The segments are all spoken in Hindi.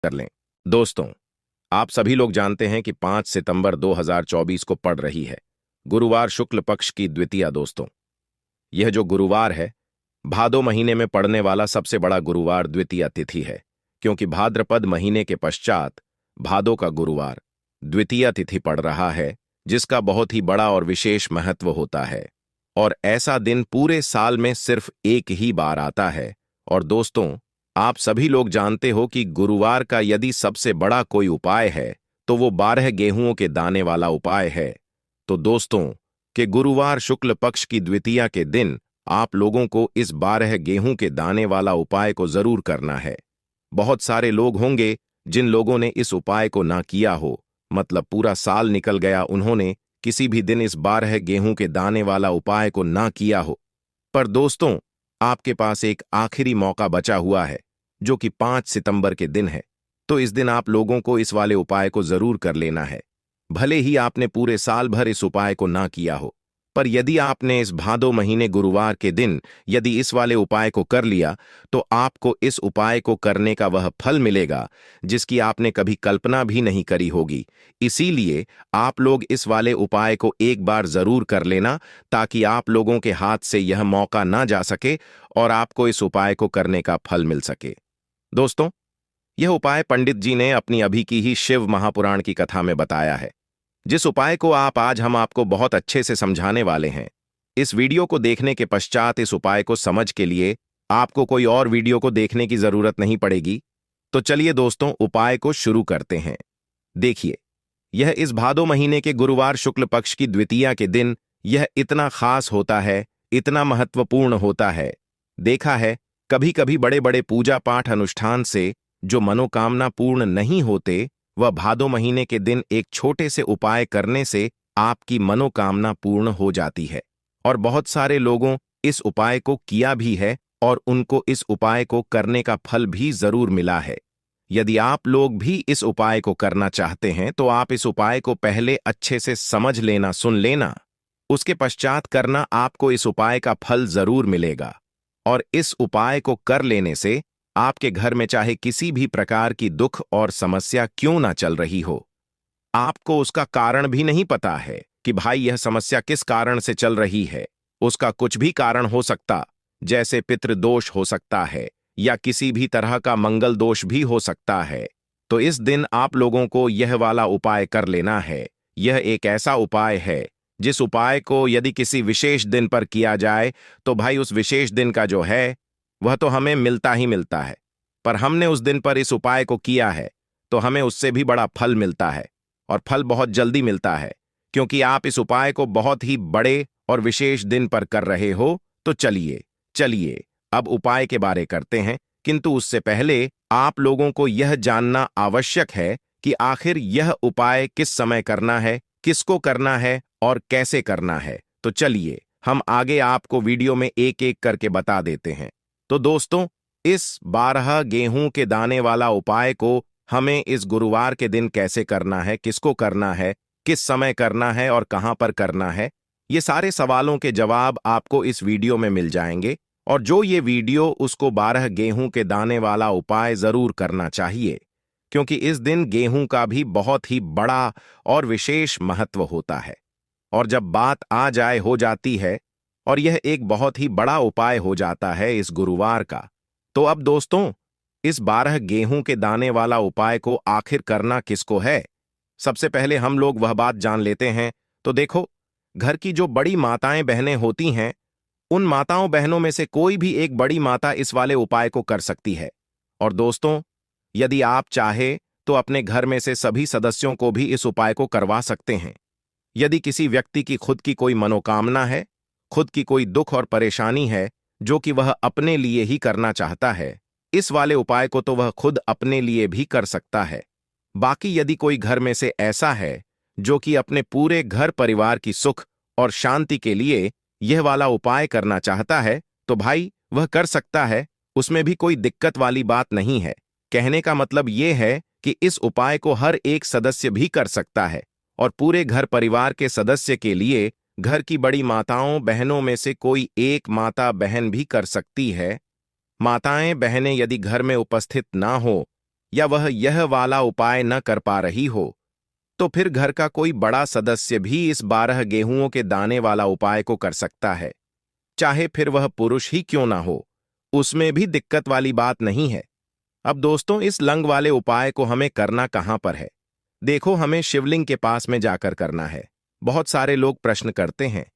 कर लें। दोस्तों, आप सभी लोग जानते हैं कि 5 सितंबर 2024 को पड़ रही है गुरुवार शुक्ल पक्ष की द्वितीया। दोस्तों, यह जो गुरुवार है भादो महीने में पड़ने वाला सबसे बड़ा गुरुवार द्वितीया तिथि है, क्योंकि भाद्रपद महीने के पश्चात भादो का गुरुवार द्वितीया तिथि पड़ रहा है, जिसका बहुत ही बड़ा और विशेष महत्व होता है। और ऐसा दिन पूरे साल में सिर्फ एक ही बार आता है। और दोस्तों, आप सभी लोग जानते हो कि गुरुवार का यदि सबसे बड़ा कोई उपाय है तो वो 12 गेहूंों के दाने वाला उपाय है। तो दोस्तों, कि गुरुवार शुक्ल पक्ष की द्वितीया के दिन आप लोगों को इस 12 गेहूं के दाने वाला उपाय को जरूर करना है। बहुत सारे लोग होंगे जिन लोगों ने इस उपाय को ना किया हो, मतलब पूरा साल निकल गया, उन्होंने किसी भी दिन इस 12 गेहूं के दाने वाला उपाय को ना किया हो। पर दोस्तों, आपके पास एक आखिरी मौका बचा हुआ है, जो कि 5 सितंबर के दिन है। तो इस दिन आप लोगों को इस वाले उपाय को जरूर कर लेना है, भले ही आपने पूरे साल भर इस उपाय को ना किया हो। पर यदि आपने इस भादो महीने गुरुवार के दिन यदि इस वाले उपाय को कर लिया, तो आपको इस उपाय को करने का वह फल मिलेगा जिसकी आपने कभी कल्पना भी नहीं करी होगी। इसीलिए आप लोग इस वाले उपाय को एक बार जरूर कर लेना, ताकि आप लोगों के हाथ से यह मौका ना जा सके और आपको इस उपाय को करने का फल मिल सके। दोस्तों, यह उपाय पंडित जी ने अपनी अभी की ही शिव महापुराण की कथा में बताया है, जिस उपाय को आज हम आपको बहुत अच्छे से समझाने वाले हैं। इस वीडियो को देखने के पश्चात इस उपाय को समझ के लिए आपको कोई और वीडियो को देखने की जरूरत नहीं पड़ेगी। तो चलिए दोस्तों, उपाय को शुरू करते हैं। देखिए, यह इस भादो महीने के गुरुवार शुक्ल पक्ष की द्वितीया के दिन यह इतना खास होता है, इतना महत्वपूर्ण होता है। देखा है, कभी कभी बड़े बड़े पूजा पाठ अनुष्ठान से जो मनोकामना पूर्ण नहीं होते, वह भादो महीने के दिन एक छोटे से उपाय करने से आपकी मनोकामना पूर्ण हो जाती है। और बहुत सारे लोगों इस उपाय को किया भी है और उनको इस उपाय को करने का फल भी जरूर मिला है। यदि आप लोग भी इस उपाय को करना चाहते हैं तो आप इस उपाय को पहले अच्छे से समझ लेना, सुन लेना, उसके पश्चात करना, आपको इस उपाय का फल जरूर मिलेगा। और इस उपाय को कर लेने से आपके घर में चाहे किसी भी प्रकार की दुख और समस्या क्यों ना चल रही हो, आपको उसका कारण भी नहीं पता है कि भाई यह समस्या किस कारण से चल रही है, उसका कुछ भी कारण हो सकता, जैसे पितृदोष हो सकता है या किसी भी तरह का मंगल दोष भी हो सकता है। तो इस दिन आप लोगों को यह वाला उपाय कर लेना है। यह एक ऐसा उपाय है जिस उपाय को यदि किसी विशेष दिन पर किया जाए तो भाई उस विशेष दिन का जो है वह तो हमें मिलता ही मिलता है। पर हमने उस दिन पर इस उपाय को किया है तो हमें उससे भी बड़ा फल मिलता है, और फल बहुत जल्दी मिलता है, क्योंकि आप इस उपाय को बहुत ही बड़े और विशेष दिन पर कर रहे हो। तो चलिए चलिए अब उपाय के बारे करते हैं, किंतु उससे पहले आप लोगों को यह जानना आवश्यक है कि आखिर यह उपाय किस समय करना है, किसको करना है और कैसे करना है। तो चलिए हम आगे आपको वीडियो में एक एक करके बता देते हैं। तो दोस्तों, इस 12 गेहूं के दाने वाला उपाय को हमें इस गुरुवार के दिन कैसे करना है, किसको करना है, किस समय करना है और कहां पर करना है, ये सारे सवालों के जवाब आपको इस वीडियो में मिल जाएंगे। और जो ये वीडियो उसको 12 गेहूं के दाने वाला उपाय जरूर करना चाहिए, क्योंकि इस दिन गेहूं का भी बहुत ही बड़ा और विशेष महत्व होता है। और जब बात आ जाए हो जाती है और यह एक बहुत ही बड़ा उपाय हो जाता है इस गुरुवार का। तो अब दोस्तों, इस 12 गेहूं के दाने वाला उपाय को आखिर करना किसको है, सबसे पहले हम लोग वह बात जान लेते हैं। तो देखो, घर की जो बड़ी माताएं बहनें होती हैं, उन माताओं बहनों में से कोई भी एक बड़ी माता इस वाले उपाय को कर सकती है। और दोस्तों, यदि आप चाहे तो अपने घर में से सभी सदस्यों को भी इस उपाय को करवा सकते हैं। यदि किसी व्यक्ति की खुद की कोई मनोकामना है, खुद की कोई दुख और परेशानी है जो कि वह अपने लिए ही करना चाहता है, इस वाले उपाय को तो वह खुद अपने लिए भी कर सकता है। बाकी यदि कोई घर में से ऐसा है जो कि अपने पूरे घर परिवार की सुख और शांति के लिए यह वाला उपाय करना चाहता है, तो भाई वह कर सकता है, उसमें भी कोई दिक्कत वाली बात नहीं है। कहने का मतलब यह है कि इस उपाय को हर एक सदस्य भी कर सकता है, और पूरे घर परिवार के सदस्य के लिए घर की बड़ी माताओं बहनों में से कोई एक माता बहन भी कर सकती है। माताएं बहनें यदि घर में उपस्थित ना हो या वह यह वाला उपाय न कर पा रही हो, तो फिर घर का कोई बड़ा सदस्य भी इस 12 गेहूंों के दाने वाला उपाय को कर सकता है, चाहे फिर वह पुरुष ही क्यों ना हो। उसमें भी दिक्कत वाली बात नहीं है। अब दोस्तों, इस लंग वाले उपाय को हमें करना कहां पर है? देखो, हमें शिवलिंग के पास में जाकर करना है। बहुत सारे लोग प्रश्न करते हैं,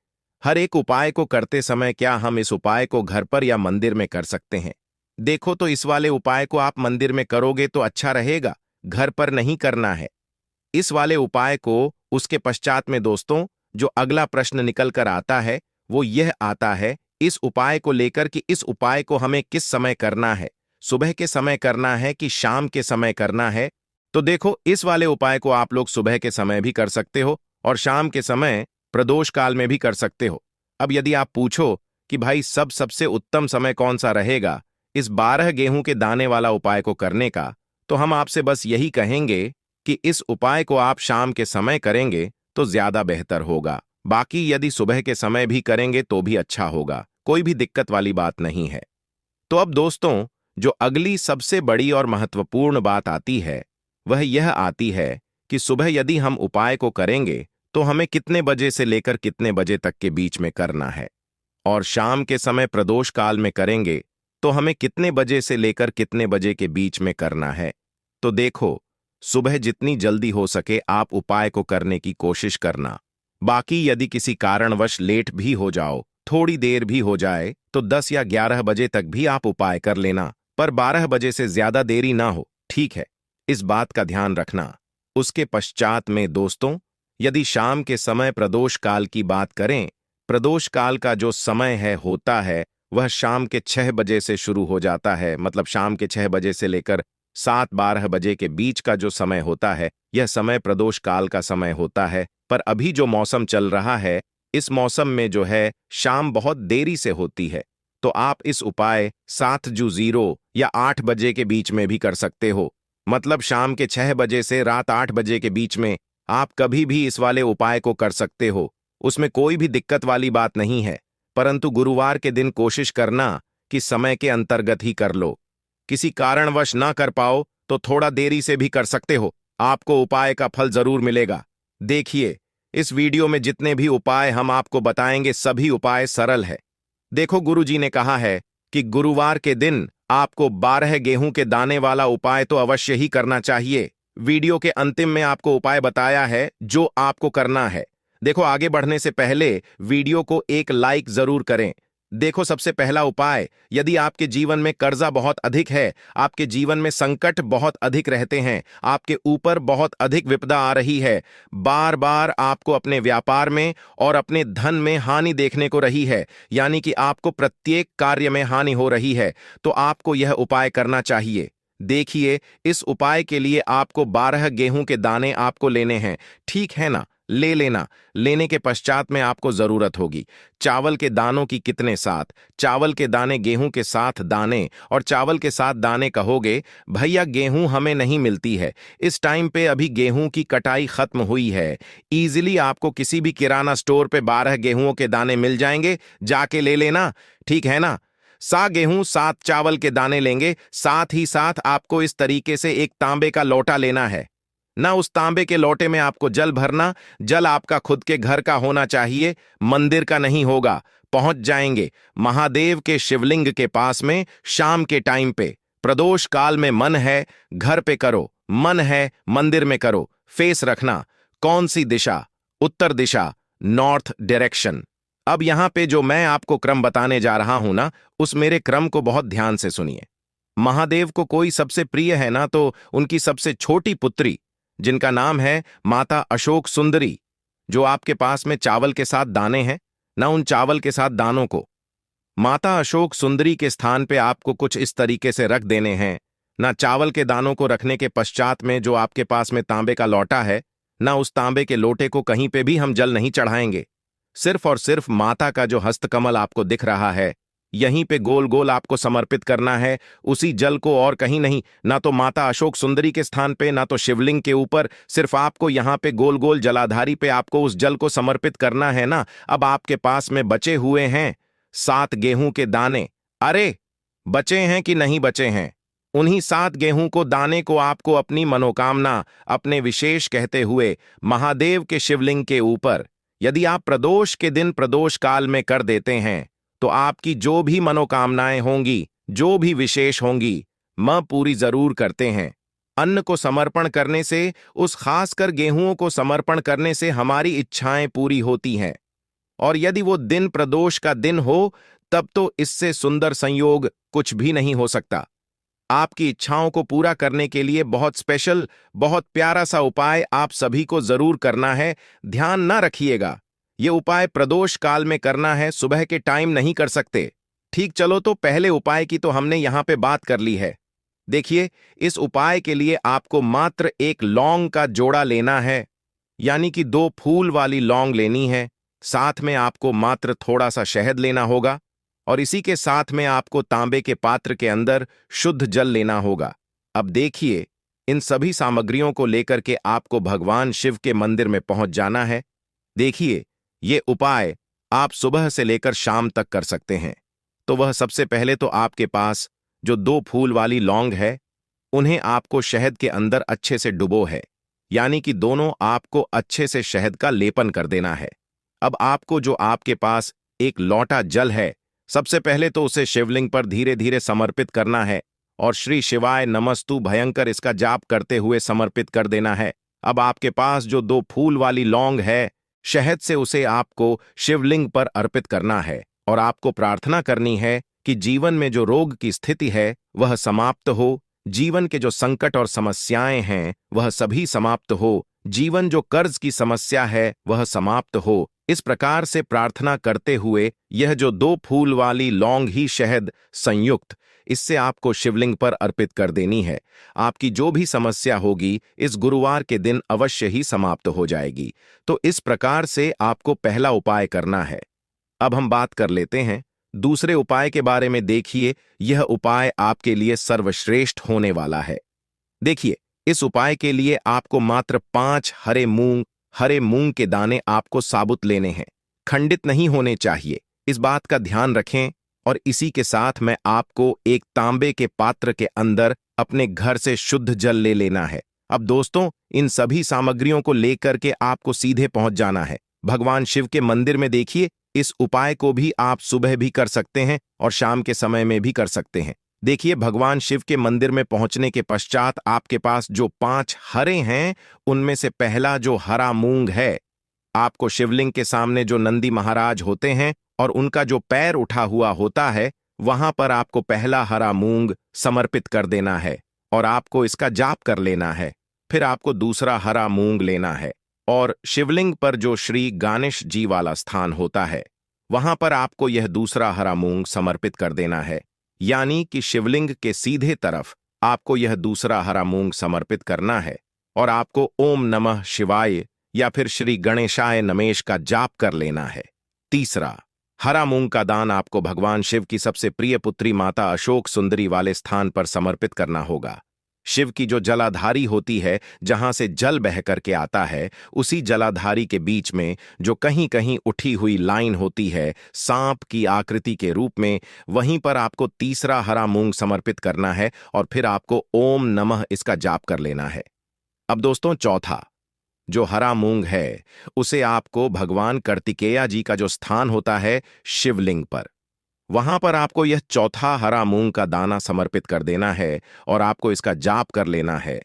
हर एक उपाय को करते समय क्या हम इस उपाय को घर पर या मंदिर में कर सकते हैं? देखो, तो इस वाले उपाय को आप मंदिर में करोगे तो अच्छा रहेगा, घर पर नहीं करना है। इस वाले उपाय को उसके पश्चात में दोस्तों जो अगला प्रश्न निकल कर आता है वो यह आता है इस उपाय को लेकर कि इस उपाय को हमें किस समय करना है, सुबह के समय करना है कि शाम के समय करना है। तो देखो, इस वाले उपाय को आप लोग सुबह के समय भी कर सकते हो और शाम के समय प्रदोष काल में भी कर सकते हो। अब यदि आप पूछो कि भाई सबसे उत्तम समय कौन सा रहेगा इस 12 गेहूं के दाने वाला उपाय को करने का, तो हम आपसे बस यही कहेंगे कि इस उपाय को आप शाम के समय करेंगे तो ज्यादा बेहतर होगा। बाकी यदि सुबह के समय भी करेंगे तो भी अच्छा होगा, कोई भी दिक्कत वाली बात नहीं है। तो अब दोस्तों, जो अगली सबसे बड़ी और महत्वपूर्ण बात आती है वह यह आती है कि सुबह यदि हम उपाय को करेंगे तो हमें कितने बजे से लेकर कितने बजे तक के बीच में करना है, और शाम के समय प्रदोष काल में करेंगे तो हमें कितने बजे से लेकर कितने बजे के बीच में करना है। तो देखो, सुबह जितनी जल्दी हो सके आप उपाय को करने की कोशिश करना। बाकी यदि किसी कारणवश लेट भी हो जाओ, थोड़ी देर भी हो जाए, तो 10 या 11 बजे तक भी आप उपाय कर लेना, पर 12 बजे से ज्यादा देरी ना हो, ठीक है? इस बात का ध्यान रखना। उसके पश्चात में दोस्तों, यदि शाम के समय प्रदोष काल की बात करें, प्रदोष काल का जो समय होता है वह शाम के 6 बजे से शुरू हो जाता है। मतलब शाम के 6 बजे से लेकर 7-12 बजे के बीच का जो समय होता है यह समय प्रदोष काल का समय होता है। पर अभी जो मौसम चल रहा है इस मौसम में जो है शाम बहुत देरी से होती है, तो आप इस उपाय 7:00 या 8 बजे के बीच में भी कर सकते हो। मतलब शाम के 6 बजे से रात 8 बजे के बीच में आप कभी भी इस वाले उपाय को कर सकते हो, उसमें कोई भी दिक्कत वाली बात नहीं है। परंतु गुरुवार के दिन कोशिश करना कि समय के अंतर्गत ही कर लो। किसी कारणवश ना कर पाओ तो थोड़ा देरी से भी कर सकते हो, आपको उपाय का फल जरूर मिलेगा। देखिए, इस वीडियो में जितने भी उपाय हम आपको बताएंगे सभी उपाय सरल है। देखो, गुरुजी ने कहा है कि गुरुवार के दिन आपको 12 गेहूं के दाने वाला उपाय तो अवश्य ही करना चाहिए। वीडियो के अंतिम में आपको उपाय बताया है जो आपको करना है। देखो, आगे बढ़ने से पहले वीडियो को एक लाइक जरूर करें। देखो, सबसे पहला उपाय, यदि आपके जीवन में कर्जा बहुत अधिक है, आपके जीवन में संकट बहुत अधिक रहते हैं, आपके ऊपर बहुत अधिक विपदा आ रही है, बार बार आपको अपने व्यापार में और अपने धन में हानि देखने को रही है, यानी कि आपको प्रत्येक कार्य में हानि हो रही है, तो आपको यह उपाय करना चाहिए। देखिए, इस उपाय के लिए आपको 12 गेहूं के दाने आपको लेने हैं, ठीक है ना? ले लेना। लेने के पश्चात में आपको जरूरत होगी चावल के दानों की। कितने? 7 चावल के दाने। गेहूं के साथ दाने और चावल के साथ दाने कहोगे भैया गेहूं हमें नहीं मिलती है, इस टाइम पे अभी गेहूं की कटाई खत्म हुई है। इजीली आपको किसी भी किराना स्टोर पे 12 गेहूं के दाने मिल जाएंगे, जाके ले लेना, ठीक है ना? 7 गेहूं 7 चावल के दाने लेंगे। साथ ही साथ आपको इस तरीके से एक तांबे का लोटा लेना है ना। उस तांबे के लोटे में आपको जल भरना। जल आपका खुद के घर का होना चाहिए, मंदिर का नहीं होगा। पहुंच जाएंगे महादेव के शिवलिंग के पास में शाम के टाइम पे। प्रदोष काल में मन है घर पे करो, मन है मंदिर में करो। फेस रखना कौन सी दिशा? उत्तर दिशा, नॉर्थ डायरेक्शन। अब यहां पे जो मैं आपको क्रम बताने जा रहा हूं ना, उस मेरे क्रम को बहुत ध्यान से सुनिए। महादेव को कोई सबसे प्रिय है ना, तो उनकी सबसे छोटी पुत्री जिनका नाम है माता अशोक सुंदरी, जो आपके पास में चावल के साथ दाने हैं ना, उन चावल के साथ दानों को माता अशोक सुंदरी के स्थान पे आपको कुछ इस तरीके से रख देने हैं ना। चावल के दानों को रखने के पश्चात में जो आपके पास में तांबे का लोटा है ना, उस तांबे के लोटे को कहीं पे भी हम जल नहीं चढ़ाएंगे। सिर्फ और सिर्फ माता का जो हस्तकमल आपको दिख रहा है यहीं पे गोल गोल आपको समर्पित करना है उसी जल को, और कहीं नहीं। ना तो माता अशोक सुंदरी के स्थान पे ना तो शिवलिंग के ऊपर, सिर्फ आपको यहां पे गोल गोल जलाधारी पे आपको उस जल को समर्पित करना है ना। अब आपके पास में बचे हुए हैं 7 गेहूं के दाने। अरे, बचे हैं कि नहीं बचे हैं? उन्हीं 7 गेहूं को दाने को आपको अपनी मनोकामना, अपने विशेष कहते हुए महादेव के शिवलिंग के ऊपर यदि आप प्रदोष के दिन प्रदोष काल में कर देते हैं तो आपकी जो भी मनोकामनाएं होंगी, जो भी विशेष होंगी, मां पूरी जरूर करते हैं। अन्न को समर्पण करने से, उस खासकर गेहूंओं को समर्पण करने से हमारी इच्छाएं पूरी होती हैं। और यदि वो दिन प्रदोष का दिन हो तब तो इससे सुंदर संयोग कुछ भी नहीं हो सकता। आपकी इच्छाओं को पूरा करने के लिए बहुत स्पेशल, बहुत प्यारा सा उपाय आप सभी को जरूर करना है। ध्यान ना रखिएगा, ये उपाय प्रदोष काल में करना है, सुबह के टाइम नहीं कर सकते। ठीक, चलो तो पहले उपाय की तो हमने यहां पे बात कर ली है। देखिए, इस उपाय के लिए आपको मात्र एक लौंग का जोड़ा लेना है, यानी कि 2 फूल वाली लौंग लेनी है। साथ में आपको मात्र थोड़ा सा शहद लेना होगा और इसी के साथ में आपको तांबे के पात्र के अंदर शुद्ध जल लेना होगा। अब देखिए, इन सभी सामग्रियों को लेकर के आपको भगवान शिव के मंदिर में पहुंच जाना है। देखिए, ये उपाय आप सुबह से लेकर शाम तक कर सकते हैं। तो वह सबसे पहले तो आपके पास जो 2 फूल वाली लौंग है, उन्हें आपको शहद के अंदर अच्छे से डुबो है, यानी कि दोनों आपको अच्छे से शहद का लेपन कर देना है। अब आपको जो आपके पास एक लोटा जल है, सबसे पहले तो उसे शिवलिंग पर धीरे धीरे समर्पित करना है और श्री शिवाय नमस्तु भयंकर इसका जाप करते हुए समर्पित कर देना है। अब आपके पास जो 2 फूल वाली लौंग है, शहद से उसे आपको शिवलिंग पर अर्पित करना है और आपको प्रार्थना करनी है कि जीवन में जो रोग की स्थिति है वह समाप्त हो, जीवन के जो संकट और समस्याएं हैं वह सभी समाप्त हो, जीवन जो कर्ज की समस्या है वह समाप्त हो। इस प्रकार से प्रार्थना करते हुए यह जो 2 फूल वाली लौंग ही शहद संयुक्त, इससे आपको शिवलिंग पर अर्पित कर देनी है। आपकी जो भी समस्या होगी इस गुरुवार के दिन अवश्य ही समाप्त हो जाएगी। तो इस प्रकार से आपको पहला उपाय करना है। अब हम बात कर लेते हैं दूसरे उपाय के बारे में। देखिए, यह उपाय आपके लिए सर्वश्रेष्ठ होने वाला है। देखिए, इस उपाय के लिए आपको मात्र 5 हरे मूंग के दाने आपको साबुत लेने हैं, खंडित नहीं होने चाहिए, इस बात का ध्यान रखें। और इसी के साथ में आपको एक तांबे के पात्र के अंदर अपने घर से शुद्ध जल ले लेना है। अब दोस्तों, इन सभी सामग्रियों को लेकर के आपको सीधे पहुंच जाना है भगवान शिव के मंदिर में। देखिए, इस उपाय को भी आप सुबह भी कर सकते हैं और शाम के समय में भी कर सकते हैं। देखिए, भगवान शिव के मंदिर में पहुंचने के पश्चात आपके पास जो 5 हरे हैं, उनमें से पहला जो हरा मूंग है, आपको शिवलिंग के सामने जो नंदी महाराज होते हैं और उनका जो पैर उठा हुआ होता है, वहां पर आपको पहला हरा मूंग समर्पित कर देना है और आपको इसका जाप कर लेना है। फिर आपको दूसरा हरा मूंग लेना है और शिवलिंग पर जो श्री गणेश जी वाला स्थान होता है, वहां पर आपको यह दूसरा हरा मूंग समर्पित कर देना है, यानी कि शिवलिंग के सीधे तरफ आपको यह दूसरा हरा मूंग समर्पित करना है और आपको ओम नमः शिवाय या फिर श्री गणेशाय नमेश का जाप कर लेना है। तीसरा हरा मूंग का दान आपको भगवान शिव की सबसे प्रिय पुत्री माता अशोक सुंदरी वाले स्थान पर समर्पित करना होगा। शिव की जो जलाधारी होती है, जहां से जल बह करके आता है, उसी जलाधारी के बीच में जो कहीं कहीं उठी हुई लाइन होती है सांप की आकृति के रूप में, वहीं पर आपको तीसरा हरा मूंग समर्पित करना है और फिर आपको ओम नमः इसका जाप कर लेना है। अब दोस्तों, चौथा जो हरा मूंग है, उसे आपको भगवान कार्तिकेय जी का जो स्थान होता है शिवलिंग पर, वहां पर आपको यह चौथा हरा मूंग का दाना समर्पित कर देना है और आपको इसका जाप कर लेना है।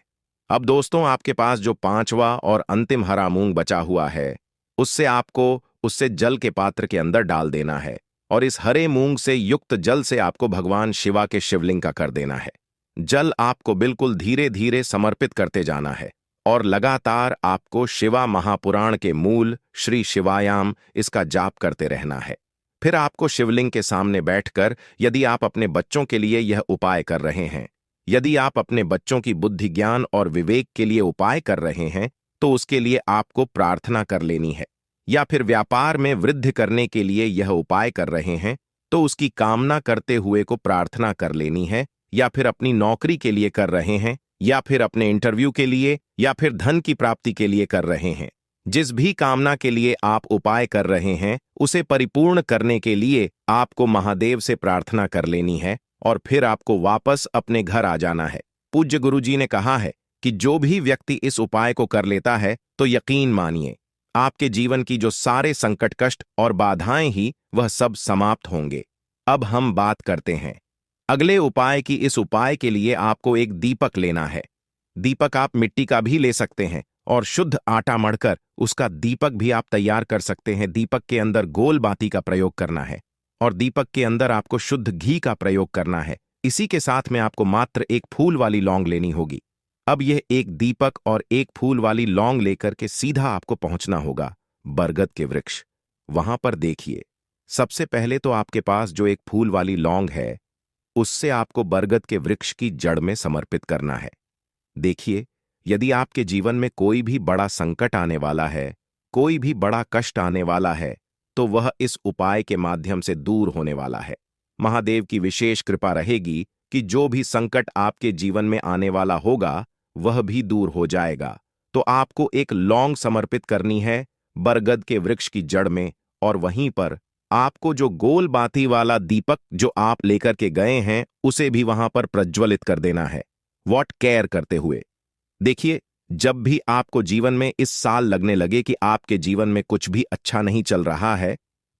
अब दोस्तों, आपके पास जो 5वां और अंतिम हरा मूंग बचा हुआ है, उससे जल के पात्र के अंदर डाल देना है और इस हरे मूंग से युक्त जल से आपको भगवान शिवा के शिवलिंग का कर देना है। जल आपको बिल्कुल धीरे धीरे समर्पित करते जाना है और लगातार आपको शिवा महापुराण के मूल श्री शिवायाम इसका जाप करते रहना है। फिर आपको शिवलिंग के सामने बैठकर, यदि आप अपने बच्चों के लिए यह उपाय कर रहे हैं, यदि आप अपने बच्चों की बुद्धि ज्ञान और विवेक के लिए उपाय कर रहे हैं, तो उसके लिए आपको प्रार्थना कर लेनी है। या फिर व्यापार में वृद्धि करने के लिए यह उपाय कर रहे हैं, तो उसकी कामना करते हुए को प्रार्थना कर लेनी है। या फिर अपनी नौकरी के लिए कर रहे हैं, या फिर अपने इंटरव्यू के लिए, या फिर धन की प्राप्ति के लिए कर रहे हैं, जिस भी कामना के लिए आप उपाय कर रहे हैं, उसे परिपूर्ण करने के लिए आपको महादेव से प्रार्थना कर लेनी है और फिर आपको वापस अपने घर आ जाना है। पूज्य गुरुजी ने कहा है कि जो भी व्यक्ति इस उपाय को कर लेता है तो यकीन मानिए आपके जीवन की जो सारे संकट कष्ट और बाधाएं ही वह सब समाप्त होंगे। अब हम बात करते हैं अगले उपाय की। इस उपाय के लिए आपको एक दीपक लेना है। दीपक आप मिट्टी का भी ले सकते हैं और शुद्ध आटा मढ़कर उसका दीपक भी आप तैयार कर सकते हैं। दीपक के अंदर गोल बाती का प्रयोग करना है और दीपक के अंदर आपको शुद्ध घी का प्रयोग करना है। इसी के साथ में आपको मात्र एक फूल वाली लौंग लेनी होगी। अब यह एक दीपक और एक फूल वाली लौंग लेकर के सीधा आपको पहुंचना होगा बरगद के वृक्ष। वहां पर देखिए, सबसे पहले तो आपके पास जो एक फूल वाली लौंग है उससे आपको बरगद के वृक्ष की जड़ में समर्पित करना है। देखिए, यदि आपके जीवन में कोई भी बड़ा संकट आने वाला है, कोई भी बड़ा कष्ट आने वाला है, तो वह इस उपाय के माध्यम से दूर होने वाला है। महादेव की विशेष कृपा रहेगी कि जो भी संकट आपके जीवन में आने वाला होगा वह भी दूर हो जाएगा। तो आपको एक लौंग समर्पित करनी है बरगद के वृक्ष की जड़ में, और वहीं पर आपको जो गोल बाती वाला दीपक जो आप लेकर के गए हैं उसे भी वहां पर प्रज्वलित कर देना है, वॉट केयर करते हुए। देखिए, जब भी आपको जीवन में इस साल लगने लगे कि आपके जीवन में कुछ भी अच्छा नहीं चल रहा है,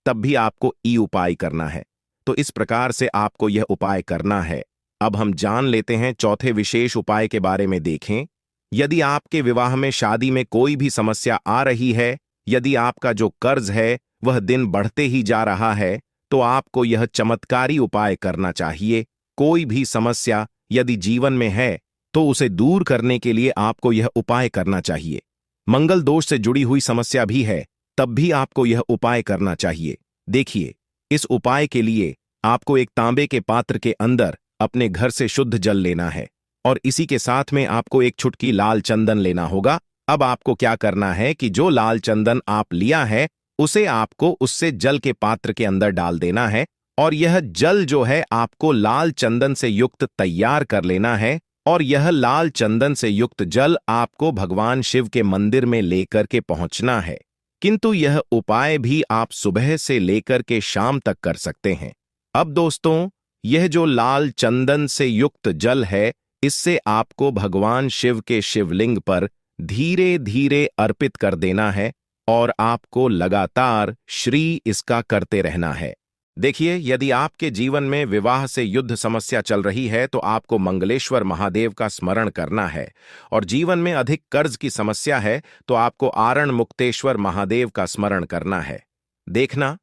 तब भी आपको ई उपाय करना है। तो इस प्रकार से आपको यह उपाय करना है। अब हम जान लेते हैं चौथे विशेष उपाय के बारे में। देखें, यदि आपके विवाह में शादी में कोई भी समस्या आ रही है, यदि आपका जो कर्ज है वह दिन बढ़ते ही जा रहा है, तो आपको यह चमत्कारी उपाय करना चाहिए। कोई भी समस्या यदि जीवन में है तो उसे दूर करने के लिए आपको यह उपाय करना चाहिए। मंगल दोष से जुड़ी हुई समस्या भी है तब भी आपको यह उपाय करना चाहिए। देखिए, इस उपाय के लिए आपको एक तांबे के पात्र के अंदर अपने घर से शुद्ध जल लेना है और इसी के साथ में आपको एक चुटकी लाल चंदन लेना होगा। अब आपको क्या करना है कि जो लाल चंदन आप लिया है उसे आपको उससे जल के पात्र के अंदर डाल देना है और यह जल जो है आपको लाल चंदन से युक्त तैयार कर लेना है और यह लाल चंदन से युक्त जल आपको भगवान शिव के मंदिर में लेकर के पहुंचना है। किंतु यह उपाय भी आप सुबह से लेकर के शाम तक कर सकते हैं। अब दोस्तों, यह जो लाल चंदन से युक्त जल है इससे आपको भगवान शिव के शिवलिंग पर धीरे धीरे अर्पित कर देना है और आपको लगातार श्री इसका करते रहना है। देखिए, यदि आपके जीवन में विवाह से युद्ध समस्या चल रही है तो आपको मंगलेश्वर महादेव का स्मरण करना है, और जीवन में अधिक कर्ज की समस्या है तो आपको आरण मुक्तेश्वर महादेव का स्मरण करना है। देखना,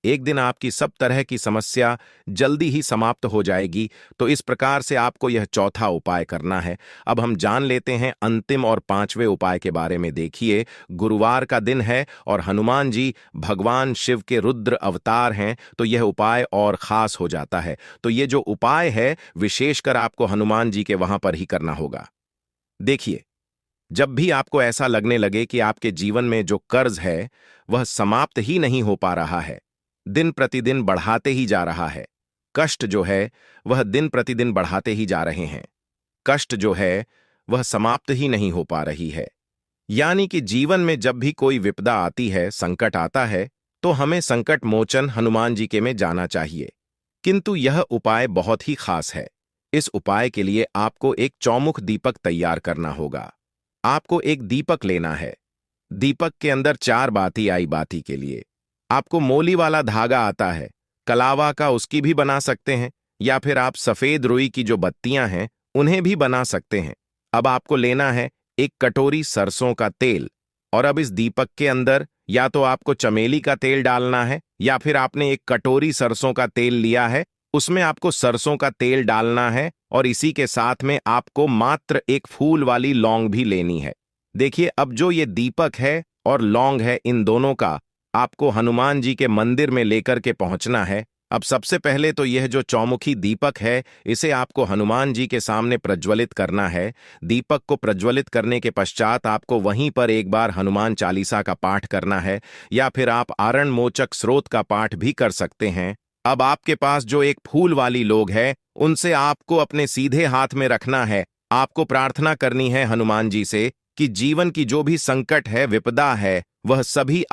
एक दिन आपकी सब तरह की समस्या जल्दी ही समाप्त हो जाएगी। तो इस प्रकार से आपको यह चौथा उपाय करना है। अब हम जान लेते हैं अंतिम और पांचवें उपाय के बारे में। देखिए, गुरुवार का दिन है और हनुमान जी भगवान शिव के रुद्र अवतार हैं, तो यह उपाय और खास हो जाता है। तो ये जो उपाय है विशेषकर आपको हनुमान जी के वहां पर ही करना होगा। देखिए, जब भी आपको ऐसा लगने लगे कि आपके जीवन में जो कर्ज है वह समाप्त ही नहीं हो पा रहा है, दिन प्रतिदिन बढ़ाते ही जा रहा है, कष्ट जो है वह दिन प्रतिदिन बढ़ाते ही जा रहे हैं, कष्ट जो है वह समाप्त ही नहीं हो पा रही है, यानी कि जीवन में जब भी कोई विपदा आती है, संकट आता है, तो हमें संकट मोचन हनुमान जी के में जाना चाहिए। किंतु यह उपाय बहुत ही खास है। इस उपाय के लिए आपको एक चौमुख दीपक तैयार करना होगा। आपको एक दीपक लेना है। दीपक के अंदर 4 बाती आई बाती के लिए आपको मोली वाला धागा आता है, कलावा का, उसकी भी बना सकते हैं, या फिर आप सफेद रुई की जो बत्तियां हैं उन्हें भी बना सकते हैं। अब आपको लेना है एक कटोरी सरसों का तेल, और अब इस दीपक के अंदर या तो आपको चमेली का तेल डालना है, या फिर आपने एक कटोरी सरसों का तेल लिया है उसमें आपको सरसों का तेल डालना है, और इसी के साथ में आपको मात्र एक फूल वाली लौंग भी लेनी है। देखिए, अब जो ये दीपक है और लौंग है, इन दोनों का आपको हनुमान जी के मंदिर में लेकर के पहुंचना है। अब सबसे पहले तो यह जो चौमुखी दीपक है इसे आपको हनुमान जी के सामने प्रज्वलित करना है। दीपक को प्रज्वलित करने के पश्चात आपको वहीं पर एक बार हनुमान चालीसा का पाठ करना है, या फिर आप आरण मोचक स्रोत का पाठ भी कर सकते हैं। अब आपके पास जो एक फूल वाली लोग है उनसे आपको अपने सीधे हाथ में रखना है। आपको प्रार्थना करनी है हनुमान जी से कि जीवन की जो भी संकट है, विपदा है, वह सभी